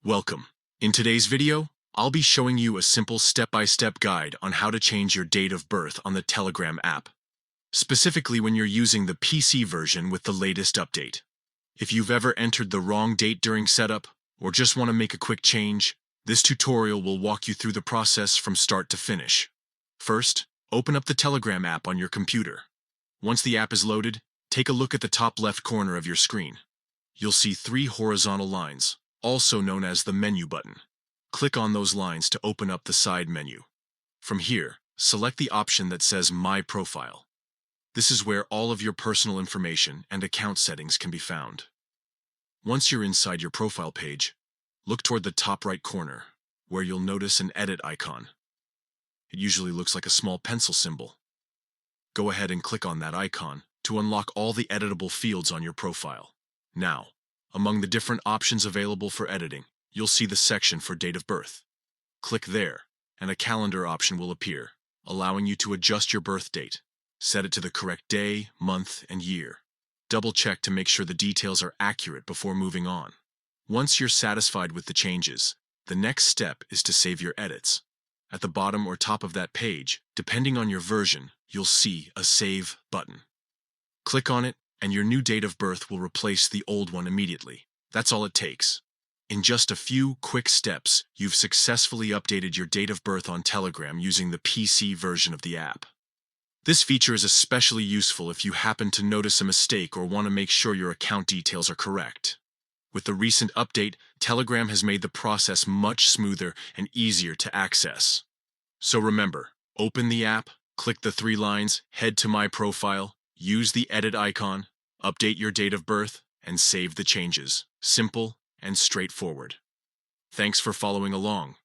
Welcome. In today's video, I'll be showing you a simple step-by-step guide on how to change your date of birth on the Telegram app, specifically when you're using the PC version with the latest update. If you've ever entered the wrong date during setup, or just want to make a quick change, this tutorial will walk you through the process from start to finish. First, open up the Telegram app on your computer. Once the app is loaded, take a look at the top left corner of your screen. You'll see three horizontal lines, also known as the menu button. Click on those lines to open up the side menu. From here, select the option that says My Profile. This is where all of your personal information and account settings can be found. Once you're inside your profile page, look toward the top right corner, where you'll notice an edit icon. It usually looks like a small pencil symbol. Go ahead and click on that icon to unlock all the editable fields on your profile. Now, among the different options available for editing, you'll see the section for date of birth. Click there, and a calendar option will appear, allowing you to adjust your birth date. Set it to the correct day, month, and year. Double-check to make sure the details are accurate before moving on. Once you're satisfied with the changes, the next step is to save your edits. At the bottom or top of that page, depending on your version, you'll see a Save button. Click on it, and your new date of birth will replace the old one immediately. That's all it takes. In just a few quick steps, you've successfully updated your date of birth on Telegram using the PC version of the app. This feature is especially useful if you happen to notice a mistake or want to make sure your account details are correct. With the recent update, Telegram has made the process much smoother and easier to access. So remember, open the app, click the three lines, head to My Profile, use the edit icon, update your date of birth, and save the changes. Simple and straightforward. Thanks for following along.